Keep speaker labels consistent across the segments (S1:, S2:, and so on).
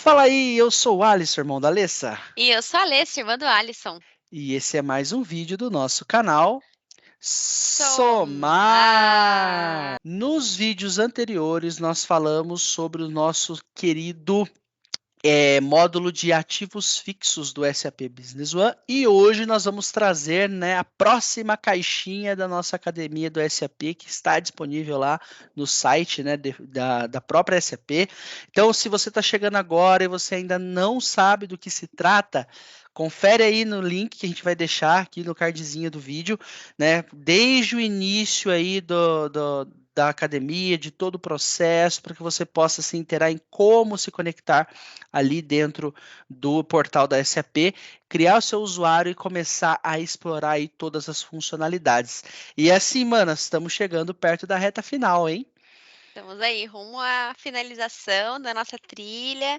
S1: Fala aí, eu sou o Alisson, irmão da Alessa,
S2: E eu sou a Alessia, irmã do Alisson.
S1: e esse é mais um vídeo do nosso canal
S2: Somar.
S1: Somar. Nos vídeos anteriores, nós falamos sobre o nosso querido módulo de ativos fixos do SAP Business One e hoje nós vamos trazer, né, a próxima caixinha da nossa academia do SAP que está disponível lá no site, né, da própria SAP. Então, se você está chegando agora e você ainda não sabe do que se trata, confere aí no link que a gente vai deixar aqui no cardzinho do vídeo, né? Desde o início aí da academia, de todo o processo, para que você possa se inteirar em como se conectar ali dentro do portal da SAP, criar o seu usuário e começar a explorar aí todas as funcionalidades. E assim, mano, estamos chegando perto da reta final, hein?
S2: Estamos aí, rumo à finalização da nossa trilha,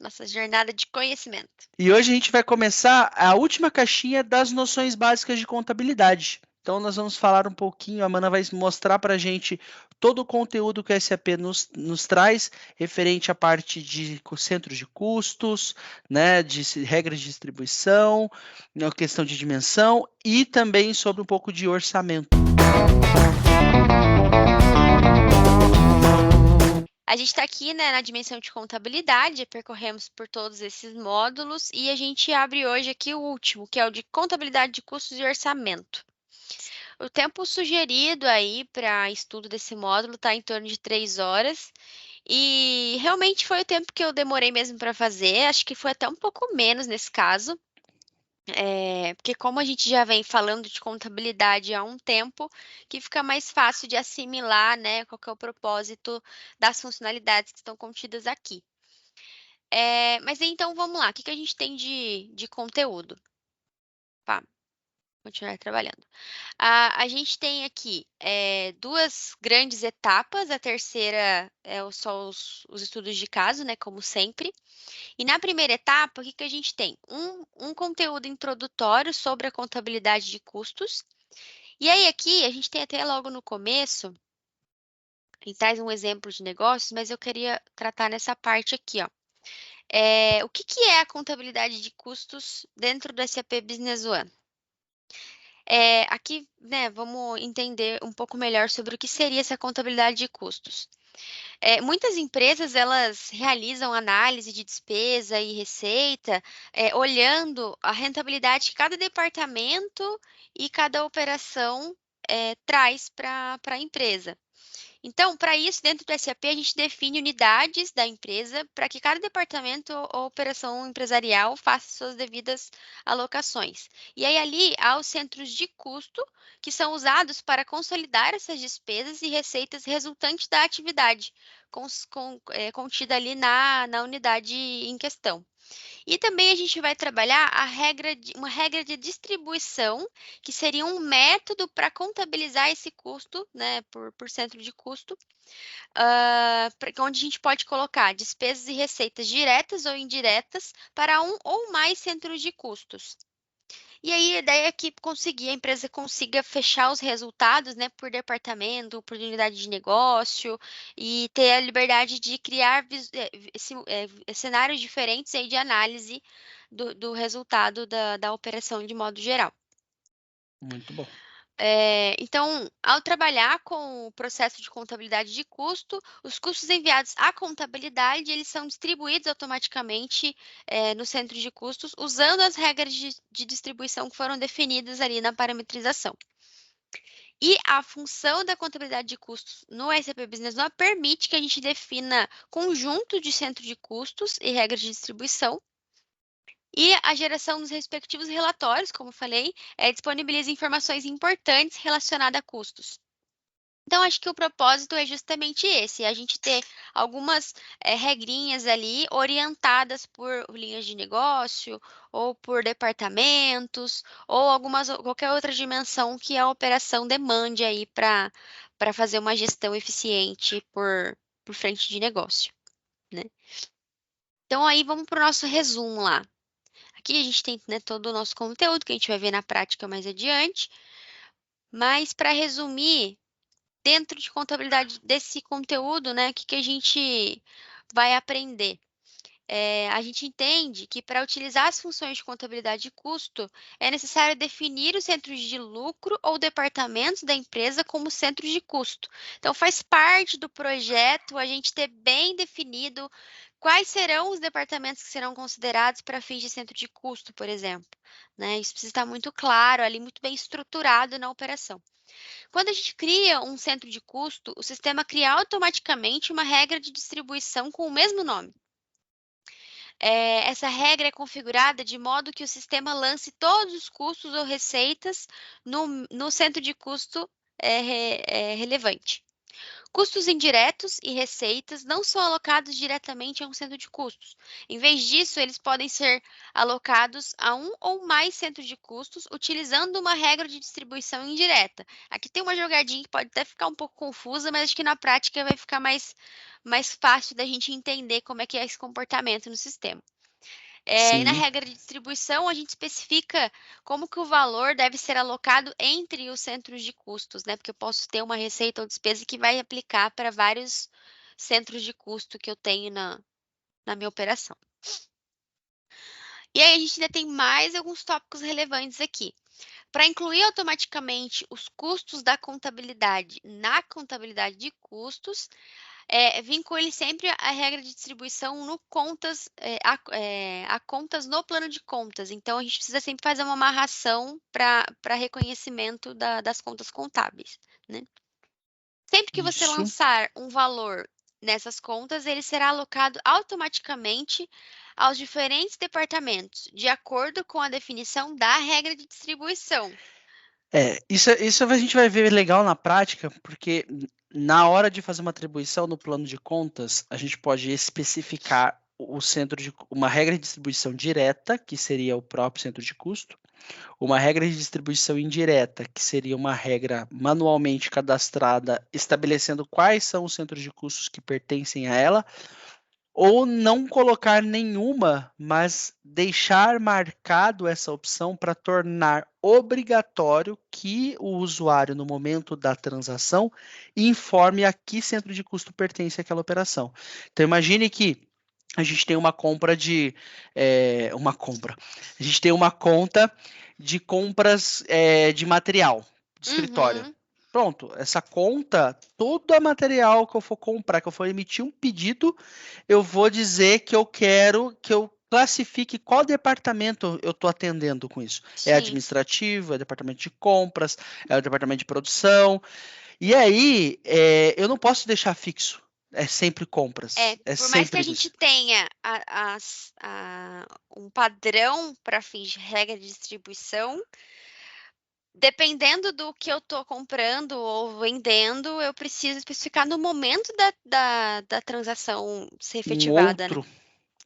S2: nossa jornada de conhecimento.
S1: E hoje a gente vai começar a última caixinha das noções básicas de contabilidade. Então, nós vamos falar um pouquinho, a Mana vai mostrar para a gente todo o conteúdo que a SAP nos traz, referente à parte de centros de custos, né, de regras de distribuição, na questão de dimensão e também sobre um pouco de orçamento.
S2: A gente está aqui, né, na dimensão de contabilidade, percorremos por todos esses módulos e a gente abre hoje aqui o último, que é o de contabilidade de custos e orçamento. O tempo sugerido aí para estudo desse módulo está em torno de 3 horas. E realmente foi o tempo que eu demorei mesmo para fazer, acho que foi até um pouco menos nesse caso, porque como a gente já vem falando de contabilidade há um tempo, que fica mais fácil de assimilar, né, qual que é o propósito das funcionalidades que estão contidas aqui. Mas então vamos lá, o que que a gente tem de conteúdo? Pá, continuar trabalhando. A gente tem aqui duas grandes etapas. A terceira é só os estudos de caso, né? Como sempre. E na primeira etapa, o que que a gente tem? Um conteúdo introdutório sobre a contabilidade de custos. E aí, aqui, a gente tem até logo no começo, ele traz um exemplo de negócios, mas eu queria tratar nessa parte aqui, ó. O que que é a contabilidade de custos dentro do SAP Business One? Aqui, né, vamos entender um pouco melhor sobre o que seria essa contabilidade de custos. Muitas empresas elas realizam análise de despesa e receita, olhando a rentabilidade que cada departamento e cada operação traz para a empresa. Então, para isso, dentro do SAP, a gente define unidades da empresa para que cada departamento ou operação empresarial faça suas devidas alocações. E aí, ali, há os centros de custo, que são usados para consolidar essas despesas e receitas resultantes da atividade, contida ali na unidade em questão. E também a gente vai trabalhar uma regra de distribuição, que seria um método para contabilizar esse custo, né, por centro de custo, onde a gente pode colocar despesas e receitas diretas ou indiretas para um ou mais centros de custos. E aí, a ideia é que a empresa consiga fechar os resultados, né, por departamento, por unidade de negócio, e ter a liberdade de criar cenários diferentes aí de análise do resultado da operação de modo geral.
S1: Muito bom.
S2: Então, ao trabalhar com o processo de contabilidade de custo, os custos enviados à contabilidade, eles são distribuídos automaticamente no centro de custos, usando as regras de distribuição que foram definidas ali na parametrização. E a função da contabilidade de custos no SAP Business One permite que a gente defina conjunto de centro de custos e regras de distribuição, e a geração dos respectivos relatórios, como eu falei, disponibiliza informações importantes relacionadas a custos. Então, acho que o propósito é justamente esse, a gente ter algumas regrinhas ali orientadas por linhas de negócio, ou por departamentos, ou qualquer outra dimensão que a operação demande aí para fazer uma gestão eficiente por frente de negócio, né? Então, aí vamos para o nosso resumo lá. Aqui a gente tem, né, todo o nosso conteúdo que a gente vai ver na prática mais adiante, mas para resumir, dentro de contabilidade desse conteúdo, né, o que que a gente vai aprender? A gente entende que para utilizar as funções de contabilidade de custo, é necessário definir os centros de lucro ou departamentos da empresa como centros de custo. Então, faz parte do projeto a gente ter bem definido quais serão os departamentos que serão considerados para fins de centro de custo, por exemplo, né? Isso precisa estar muito claro ali, muito bem estruturado na operação. Quando a gente cria um centro de custo, o sistema cria automaticamente uma regra de distribuição com o mesmo nome. Essa regra é configurada de modo que o sistema lance todos os custos ou receitas no centro de custo relevante. Custos indiretos e receitas não são alocados diretamente a um centro de custos. Em vez disso, eles podem ser alocados a um ou mais centros de custos, utilizando uma regra de distribuição indireta. Aqui tem uma jogadinha que pode até ficar um pouco confusa, mas acho que na prática vai ficar mais fácil da gente entender como é que é esse comportamento no sistema. E na
S1: Sim,
S2: regra de distribuição, a gente especifica como que o valor deve ser alocado entre os centros de custos, né? Porque eu posso ter uma receita ou despesa que vai aplicar para vários centros de custo que eu tenho na minha operação. E aí a gente ainda tem mais alguns tópicos relevantes aqui. Para incluir automaticamente os custos da contabilidade na contabilidade de custos, vincule sempre a regra de distribuição no contas, a contas no plano de contas. Então, a gente precisa sempre fazer uma amarração para reconhecimento das contas contábeis, né? Sempre que você
S1: isso.
S2: lançar um valor nessas contas, ele será alocado automaticamente aos diferentes departamentos, de acordo com a definição da regra de distribuição.
S1: Isso a gente vai ver legal na prática, porque na hora de fazer uma atribuição no plano de contas, a gente pode especificar o centro de uma regra de distribuição direta, que seria o próprio centro de custo, uma regra de distribuição indireta, que seria uma regra manualmente cadastrada, estabelecendo quais são os centros de custos que pertencem a ela, ou não colocar nenhuma, mas deixar marcado essa opção para tornar obrigatório que o usuário, no momento da transação, informe a que centro de custo pertence aquela operação. Então, imagine que a gente tem uma compra de a gente tem uma conta de compras de material de escritório.
S2: Uhum.
S1: Pronto, essa conta, todo o material que eu for comprar, que eu for emitir um pedido, eu vou dizer que eu quero que eu classifique qual departamento eu estou atendendo com isso. É
S2: Sim.
S1: administrativo, é departamento de compras, é o departamento de produção. E aí, eu não posso deixar fixo. É sempre compras. É
S2: Por mais que a
S1: sempre
S2: gente
S1: isso.
S2: tenha um padrão para fins de regra de distribuição, dependendo do que eu estou comprando ou vendendo, eu preciso especificar no momento da transação ser
S1: Um
S2: efetivada, né?
S1: outro,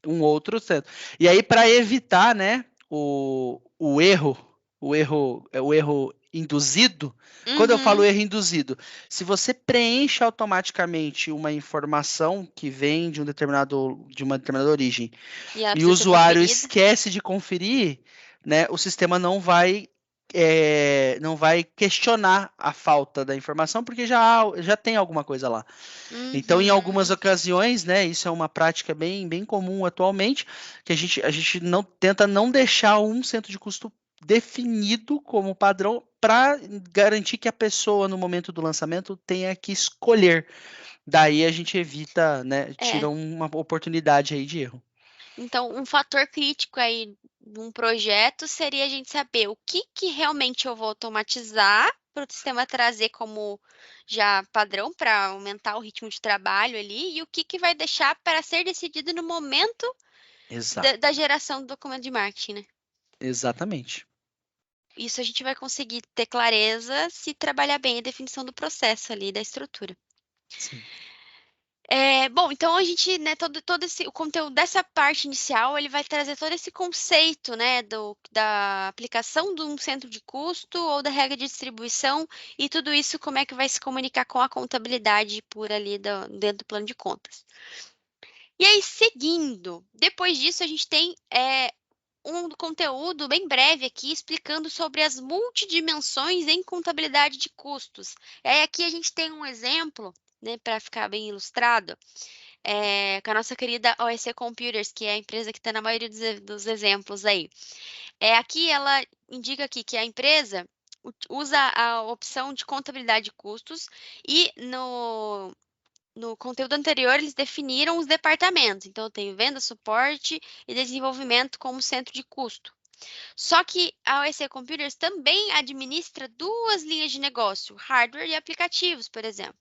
S1: um outro centro. E aí, para evitar, né, o erro, o erro induzido. Quando eu falo
S2: Uhum.
S1: erro induzido, se você preenche automaticamente uma informação que vem de uma determinada origem
S2: E ela
S1: e o
S2: precisa ser
S1: usuário
S2: conferida.
S1: esquece de conferir, né, o sistema não vai questionar a falta da informação porque já tem alguma coisa lá. Então, em algumas
S2: Uhum.
S1: ocasiões, né, isso é uma prática bem comum atualmente, que a gente não tenta não deixar um centro de custo definido como padrão para garantir que a pessoa, no momento do lançamento, tenha que escolher. Daí a gente evita, né, tira
S2: É.
S1: uma oportunidade aí de erro.
S2: Então, um fator crítico aí num projeto seria a gente saber o que realmente eu vou automatizar para o sistema trazer como já padrão para aumentar o ritmo de trabalho ali e o que vai deixar para ser decidido no momento da
S1: Exato.
S2: geração do documento de marketing, né?
S1: Exatamente.
S2: Isso a gente vai conseguir ter clareza se trabalhar bem a definição do processo ali, da estrutura.
S1: Sim.
S2: Bom, então a gente, né, todo o conteúdo dessa parte inicial, ele vai trazer todo esse conceito, né, da aplicação de um centro de custo ou da regra de distribuição e tudo isso como é que vai se comunicar com a contabilidade por ali dentro do plano de contas. E aí, seguindo, depois disso a gente tem um conteúdo bem breve aqui explicando sobre as multidimensões em contabilidade de custos. Aqui a gente tem um exemplo, né, para ficar bem ilustrado, com a nossa querida OEC Computers, que é a empresa que está na maioria dos exemplos aí. Aqui ela indica aqui que a empresa usa a opção de contabilidade de custos e no conteúdo anterior eles definiram os departamentos. Então, eu tenho venda, suporte e desenvolvimento como centro de custo. Só que a OEC Computers também administra duas linhas de negócio, hardware e aplicativos, por exemplo.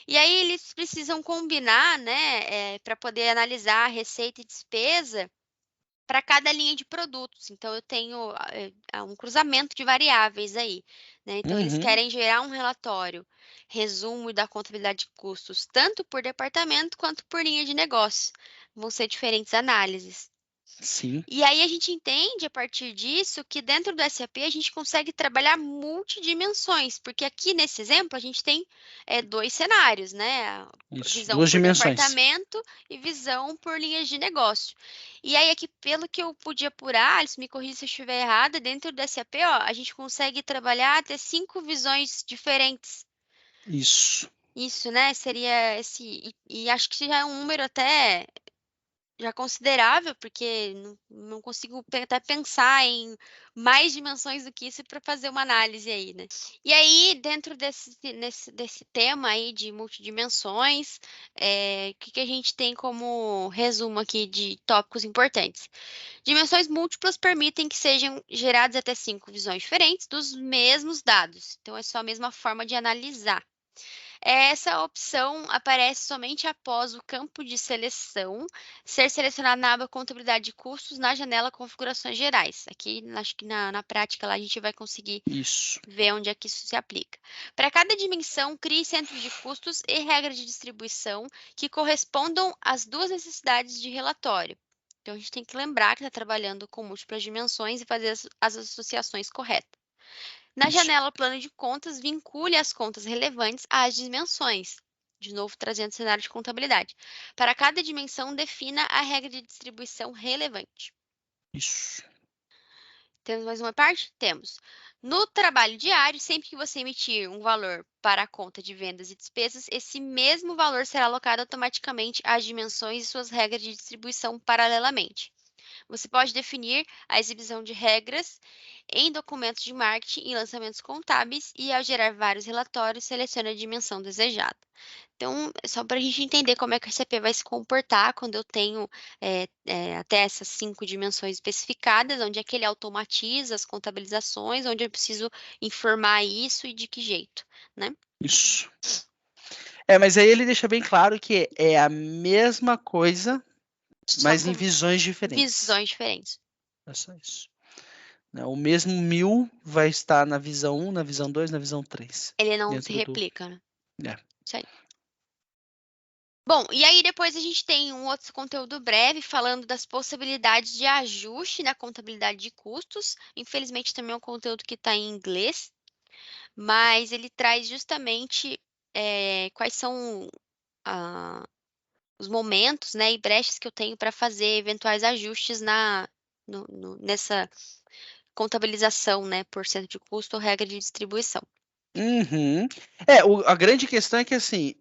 S2: E aí eles precisam combinar, né, para poder analisar a receita e despesa para cada linha de produtos. Então, eu tenho um cruzamento de variáveis aí, né? Então, eles
S1: Uhum.
S2: querem gerar um relatório, resumo da contabilidade de custos, tanto por departamento quanto por linha de negócio. Vão ser diferentes análises.
S1: Sim.
S2: E aí a gente entende a partir disso que dentro do SAP a gente consegue trabalhar multidimensões, porque aqui nesse exemplo a gente tem dois cenários, né?
S1: Isso.
S2: Visão
S1: Duas
S2: por
S1: dimensões.
S2: departamento e visão por linhas de negócio. E aí aqui, pelo que eu pude apurar, Alice, me corrija se eu estiver errada, dentro do SAP, ó, a gente consegue trabalhar até 5 visões diferentes.
S1: Isso.
S2: Isso, né? Seria esse. E acho que já é um número até já considerável, porque não consigo até pensar em mais dimensões do que isso para fazer uma análise aí, né? E aí, dentro desse tema aí de multidimensões, o que a gente tem como resumo aqui de tópicos importantes? Dimensões múltiplas permitem que sejam geradas até 5 visões diferentes dos mesmos dados. Então, é só a mesma forma de analisar. Essa opção aparece somente após o campo de seleção ser selecionado na aba Contabilidade de Custos na janela Configurações Gerais. Aqui, acho que na prática, lá a gente vai conseguir
S1: Isso.
S2: ver onde é que isso se aplica. Para cada dimensão, crie centros de custos e regras de distribuição que correspondam às duas necessidades de relatório. Então, a gente tem que lembrar que está trabalhando com múltiplas dimensões e fazer as associações corretas. Na
S1: Isso.
S2: janela Plano de Contas, vincule as contas relevantes às dimensões. De novo, trazendo cenário de contabilidade. Para cada dimensão, defina a regra de distribuição relevante.
S1: Isso.
S2: Temos mais uma parte? Temos. No trabalho diário, sempre que você emitir um valor para a conta de vendas e despesas, esse mesmo valor será alocado automaticamente às dimensões e suas regras de distribuição paralelamente. Você pode definir a exibição de regras em documentos de marketing e lançamentos contábeis e, ao gerar vários relatórios, selecione a dimensão desejada. Então, é só para a gente entender como é que o SAP vai se comportar quando eu tenho até essas 5 dimensões especificadas, onde é que ele automatiza as contabilizações, onde eu preciso informar isso e de que jeito, né?
S1: Isso. Mas aí ele deixa bem claro que é a mesma coisa,
S2: Só
S1: mas em
S2: com
S1: visões diferentes.
S2: visões diferentes.
S1: É só isso. Né, o mesmo 1000 vai estar na visão 1, na visão 2, na visão 3.
S2: Ele não se
S1: Dentro do.
S2: replica, né?
S1: É.
S2: Isso aí. Bom, e aí depois a gente tem um outro conteúdo breve falando das possibilidades de ajuste na contabilidade de custos. Infelizmente também é um conteúdo que está em inglês, mas ele traz justamente quais são os momentos, né, e brechas que eu tenho para fazer eventuais ajustes nessa contabilização, né, por cento de custo ou regra de distribuição.
S1: Uhum. A grande questão é que assim,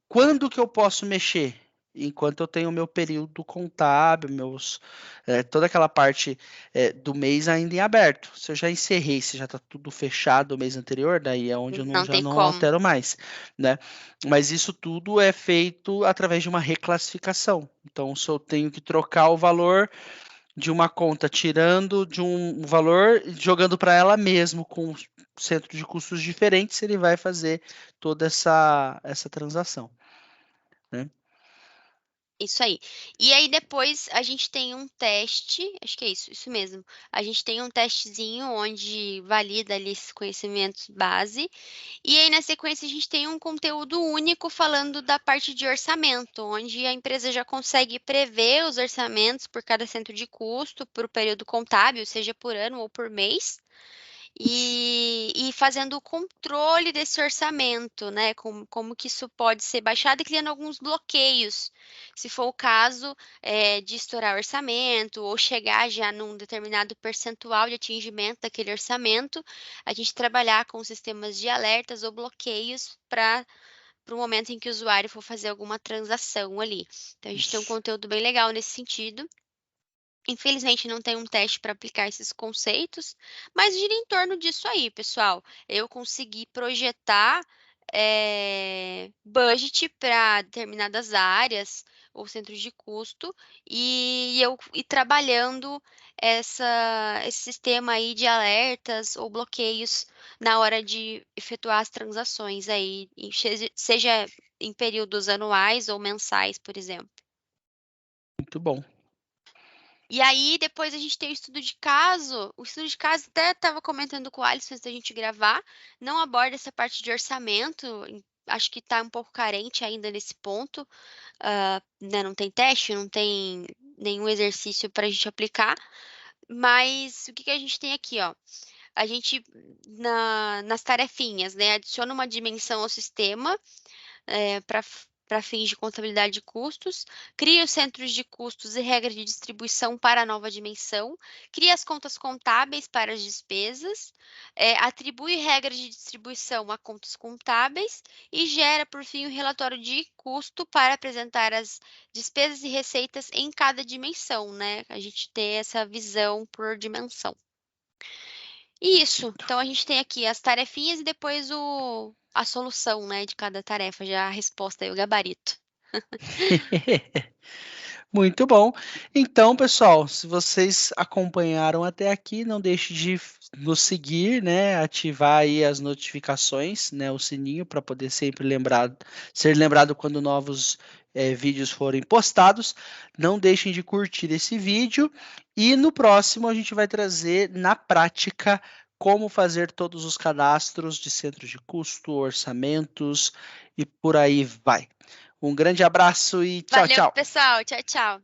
S1: quando que eu posso mexer? Enquanto eu tenho o meu período contábil, toda aquela parte do mês ainda em aberto. Se eu já encerrei, se já está tudo fechado o mês anterior, daí é onde eu
S2: Não
S1: já
S2: tem
S1: não
S2: como.
S1: altero mais, né? Mas isso tudo é feito através de uma reclassificação. Então, se eu tenho que trocar o valor de uma conta, tirando de um valor, jogando para ela mesmo com centro de custos diferentes, ele vai fazer toda essa transação. Né?
S2: Isso aí. E aí depois a gente tem um teste, acho que é isso mesmo. A gente tem um testezinho onde valida ali esses conhecimentos base. E aí na sequência a gente tem um conteúdo único falando da parte de orçamento, onde a empresa já consegue prever os orçamentos por cada centro de custo, por período contábil, seja por ano ou por mês. E fazendo o controle desse orçamento, né? Como que isso pode ser baixado e criando alguns bloqueios, se for o caso de estourar orçamento ou chegar já num determinado percentual de atingimento daquele orçamento, a gente trabalhar com sistemas de alertas ou bloqueios para para o momento em que o usuário for fazer alguma transação ali. Então, a gente tem um
S1: Isso.
S2: conteúdo bem legal nesse sentido. Infelizmente, não tem um teste para aplicar esses conceitos, mas gira em torno disso aí, pessoal. Eu consegui projetar budget para determinadas áreas ou centros de custo e eu ir trabalhando esse sistema aí de alertas ou bloqueios na hora de efetuar as transações aí, seja em períodos anuais ou mensais, por exemplo.
S1: Muito bom.
S2: E aí, depois a gente tem o estudo de caso. O estudo de caso, até estava comentando com o Alisson antes da gente gravar, não aborda essa parte de orçamento, acho que está um pouco carente ainda nesse ponto. Né, não tem teste, não tem nenhum exercício para a gente aplicar. Mas o que a gente tem aqui, ó? A gente, nas tarefinhas, né, adiciona uma dimensão ao sistema para fins de contabilidade de custos, cria os centros de custos e regras de distribuição para a nova dimensão, cria as contas contábeis para as despesas, atribui regras de distribuição a contas contábeis e gera, por fim, um relatório de custo para apresentar as despesas e receitas em cada dimensão, né? A gente ter essa visão por dimensão. Isso. Então, a gente tem aqui as tarefinhas e depois a solução, né, de cada tarefa, já a resposta aí, o gabarito.
S1: Muito bom. Então, pessoal, se vocês acompanharam até aqui, não deixe de nos seguir, né? Ativar aí as notificações, né? O sininho para poder sempre ser lembrado quando novos vídeos forem postados. Não deixem de curtir esse vídeo e no próximo a gente vai trazer na prática como fazer todos os cadastros de centros de custo, orçamentos e por aí vai. Um grande abraço e tchau,
S2: Valeu,
S1: tchau.
S2: pessoal. Tchau, tchau.